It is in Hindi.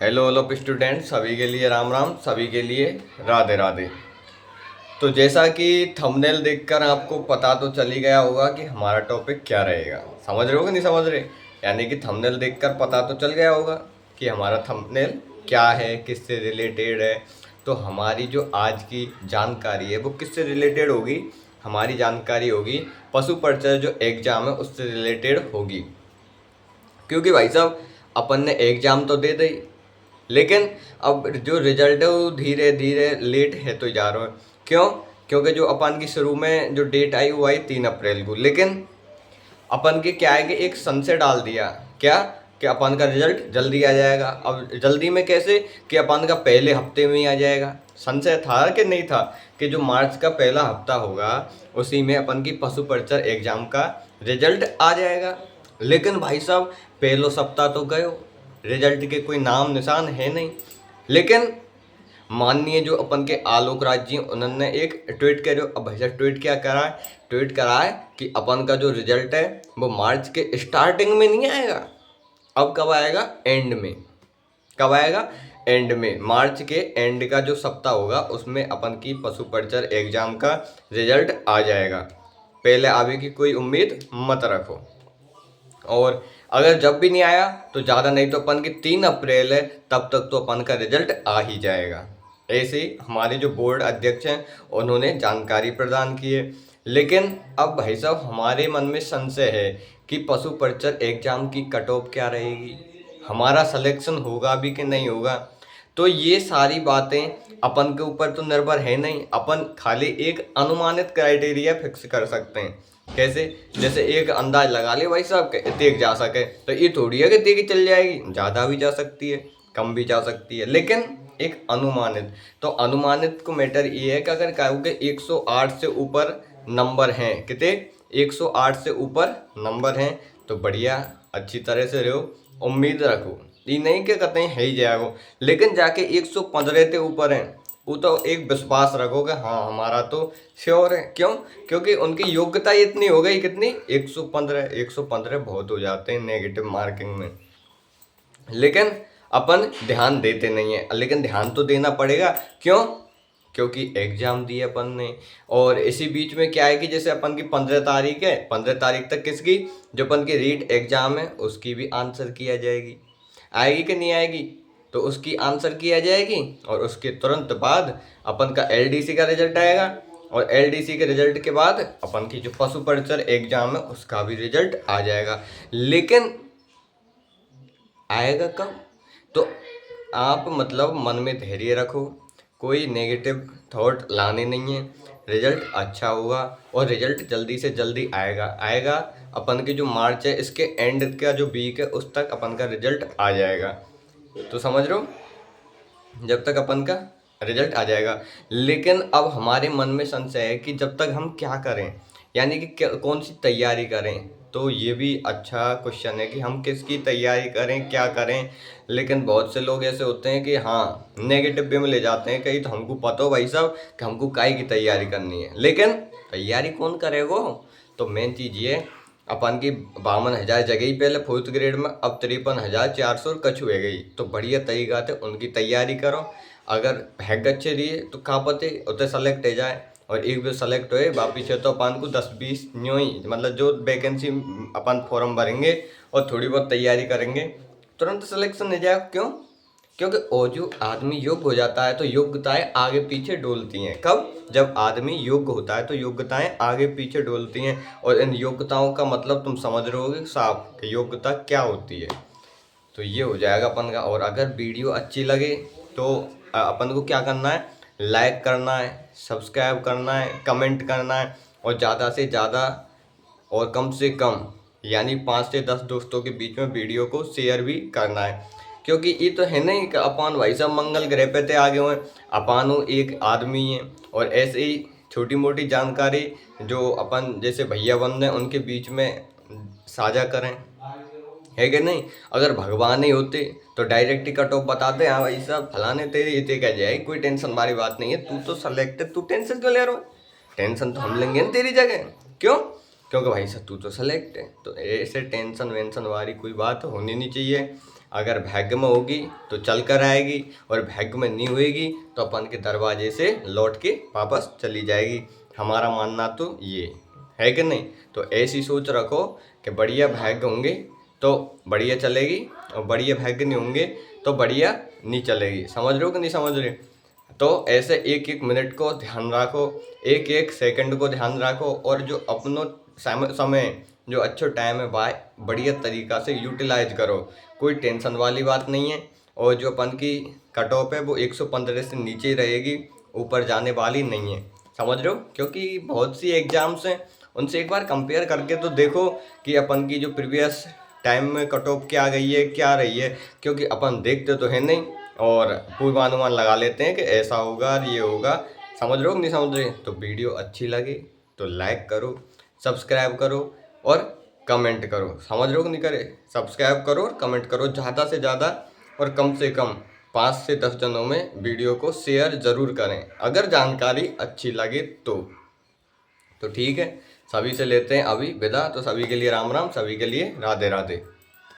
हेलो हेलो स्टूडेंट, सभी के लिए राम राम, सभी के लिए राधे राधे। तो जैसा कि थंबनेल देखकर आपको पता तो चल ही गया होगा कि हमारा टॉपिक क्या रहेगा। समझ रहे हो कि नहीं समझ रहे? यानी कि थंबनेल देखकर पता तो चल गया होगा कि हमारा थंबनेल क्या है, किससे रिलेटेड है। तो हमारी जो आज की जानकारी है वो किससे रिलेटेड होगी? हमारी जानकारी होगी पशु परिचय जो एग्जाम है उससे रिलेटेड होगी। क्योंकि भाई साहब अपन ने एग्जाम तो दे दी, लेकिन अब जो रिजल्ट है वो धीरे धीरे लेट है तो जा रहा है। क्यों? क्योंकि जो अपन की शुरू में जो डेट आई वो आई 3 अप्रैल को, लेकिन अपन के क्या है कि एक सन से डाल दिया क्या कि अपन का रिजल्ट जल्दी आ जाएगा। अब जल्दी में कैसे कि अपन का पहले हफ्ते में ही आ जाएगा। सन से था कि नहीं था कि जो मार्च का पहला हफ्ता होगा उसी में अपन की पशु परिचय एग्जाम का रिजल्ट आ जाएगा। लेकिन भाई साहब पहलो सप्ताह तो गयो, रिजल्ट के कोई नाम निशान है नहीं। लेकिन माननीय जो अपन के आलोक राज जी उन्होंने एक ट्वीट किया, जो अब भैया ट्वीट क्या करा है, ट्वीट करा है कि अपन का जो रिजल्ट है वो मार्च के स्टार्टिंग में नहीं आएगा। अब कब आएगा? एंड में। कब आएगा? एंड में। मार्च के एंड का जो सप्ताह होगा उसमें अपन की पशु परिचय एग्जाम का रिजल्ट आ जाएगा। पहले आवे की कोई उम्मीद मत रखो। और अगर जब भी नहीं आया तो ज़्यादा नहीं तो अपन की 3 अप्रैल है, तब तक तो अपन का रिजल्ट आ ही जाएगा। ऐसे ही हमारे जो बोर्ड अध्यक्ष हैं उन्होंने जानकारी प्रदान की है। लेकिन अब भाई साहब हमारे मन में संशय है कि पशु परिचय एग्जाम की कट ऑफ क्या रहेगी, हमारा सिलेक्शन होगा भी कि नहीं होगा। तो ये सारी बातें अपन के ऊपर तो निर्भर है नहीं, अपन खाली एक अनुमानित क्राइटेरिया फिक्स कर सकते हैं। कैसे? जैसे एक अंदाज लगा ले भाई साहब के तेज जा सके, तो ये थोड़ी है कि तेज चल जाएगी, ज़्यादा भी जा सकती है, कम भी जा सकती है, लेकिन एक अनुमानित। तो अनुमानित को मैटर ये है कि अगर कहोगे 108 से ऊपर नंबर हैं, कितने? 108 से ऊपर नंबर हैं तो बढ़िया, अच्छी तरह से रहो, उम्मीद रखो। ये नहीं कि कहते हैं है ही जाएगा, लेकिन जाके 115 के ऊपर हैं वो तो एक विश्वास रखोगे, हाँ हमारा तो श्योर है। क्यों? क्योंकि उनकी योग्यता इतनी हो गई, कितनी? 115। 115 बहुत हो जाते हैं नेगेटिव मार्किंग में, लेकिन अपन ध्यान देते नहीं है। लेकिन ध्यान तो देना पड़ेगा। क्यों? क्योंकि एग्जाम दिए अपन ने। और इसी बीच में क्या है कि जैसे अपन की 15 तारीख है, 15 तारीख तक किसकी, जो अपन की रीट एग्जाम है उसकी भी आंसर किया जाएगी। आएगी कि नहीं आएगी? तो उसकी आंसर किया जाएगी और उसके तुरंत बाद अपन का एलडीसी का रिजल्ट आएगा। और एलडीसी के रिजल्ट के बाद अपन की जो पशु परिचय एग्जाम है उसका भी रिजल्ट आ जाएगा। लेकिन आएगा कब? तो आप मतलब मन में धैर्य रखो, कोई नेगेटिव थॉट लाने नहीं है। रिजल्ट अच्छा होगा और रिजल्ट जल्दी से जल्दी आएगा। आएगा अपन की जो मार्च है इसके एंड का जो वीक है उस तक अपन का रिजल्ट आ जाएगा। तो समझ रहे हो, जब तक अपन का रिजल्ट आ जाएगा। लेकिन अब हमारे मन में संशय है कि जब तक हम क्या करें, यानी कि कौन सी तैयारी करें। तो ये भी अच्छा क्वेश्चन है कि हम किसकी तैयारी करें, क्या करें। लेकिन बहुत से लोग ऐसे होते हैं कि हाँ नेगेटिव वे में ले जाते हैं कहीं, तो हमको पता हो भाई साहब कि हमको काय की तैयारी करनी है, लेकिन तैयारी कौन करेगा? तो मेन चीज़ ये, अपन की 52,000 जगह ही पहले फोर्थ ग्रेड में, अब 53,400 कछु हो गई। तो बढ़िया तरीका थे उनकी तैयारी करो। अगर भाग अच्छे दिए तो का पते उतने सेलेक्ट हो जाए, और एक भी सेलेक्ट होए वापिस है तो अपन को 10-20 न्यू ही मतलब जो वैकेंसी अपन फॉर्म भरेंगे और थोड़ी बहुत तैयारी करेंगे तुरंत सिलेक्शन हो जाए। क्यों? क्योंकि वो जो आदमी योग्य हो जाता है तो योग्यताएं आगे पीछे डोलती हैं। कब? जब आदमी योग्य होता है तो योग्यताएं आगे पीछे डोलती हैं। और इन योग्यताओं का मतलब तुम समझ रहे होगे साफ कि योग्यता क्या होती है। तो ये हो जाएगा अपन का। और अगर वीडियो अच्छी लगे तो अपन को क्या करना है? लाइक करना है, सब्सक्राइब करना है, कमेंट करना है, और ज़्यादा से ज़्यादा और कम से कम यानी 5 से 10 दोस्तों के बीच में वीडियो को शेयर भी करना है। क्योंकि ये तो है नहीं कि अपन भाई साहब मंगल ग्रह पे थे आगे हुए, अपन एक आदमी है। और ऐसे ही छोटी मोटी जानकारी जो अपन जैसे भैया बंद हैं उनके बीच में साझा करें, है कि नहीं? अगर भगवान ही होते तो डायरेक्ट ही कट ऑफ बताते, हाँ भाई साहब फलाने तेरे ये कह जाए, कोई टेंशन वाली बात नहीं है, तू तो सेलेक्टेड, तू टेंशन क्यों ले रहा है? टेंशन तो हम लेंगे ना तेरी जगह। क्यों? क्योंकि भाई साहब तू तो सेलेक्ट है। तो ऐसे टेंशन वेंशन वाली कोई बात होनी नहीं चाहिए। अगर भाग्य में होगी तो चल कर आएगी, और भाग्य में नहीं होएगी तो अपन के दरवाजे से लौट के वापस चली जाएगी। हमारा मानना तो ये है कि नहीं। तो ऐसी सोच रखो कि बढ़िया भाग्य होंगे तो बढ़िया चलेगी, और बढ़िया भाग्य नहीं होंगे तो बढ़िया नहीं चलेगी। समझ रहे हो कि नहीं समझ रहे। तो ऐसे एक एक मिनट को ध्यान रखो, एक एक सेकंड को ध्यान रखो, और जो अपनों समय जो अच्छा टाइम है भाई बढ़िया तरीक़ा से यूटिलाइज करो। कोई टेंशन वाली बात नहीं है, और जो अपन की कट ऑफ है वो 115 से नीचे ही रहेगी, ऊपर जाने वाली नहीं है। समझ रहे हो, क्योंकि बहुत सी एग्जाम्स हैं, उनसे एक बार कंपेयर करके तो देखो कि अपन की जो प्रीवियस टाइम में कट ऑफ क्या गई है क्या रही है, क्योंकि अपन देखते तो है नहीं और पूर्वानुमान लगा लेते हैं कि ऐसा होगा ये होगा। समझ रहे हो कि नहीं समझ रहे। तो वीडियो अच्छी लगे तो लाइक करो, सब्सक्राइब करो और कमेंट करो। समझ रहे हो कि नहीं करे। सब्सक्राइब करो और कमेंट करो ज़्यादा से ज़्यादा, और कम से कम 5 से 10 जनों में वीडियो को शेयर ज़रूर करें अगर जानकारी अच्छी लगे तो ठीक है। सभी से लेते हैं अभी विदा। तो सभी के लिए राम राम, सभी के लिए राधे राधे।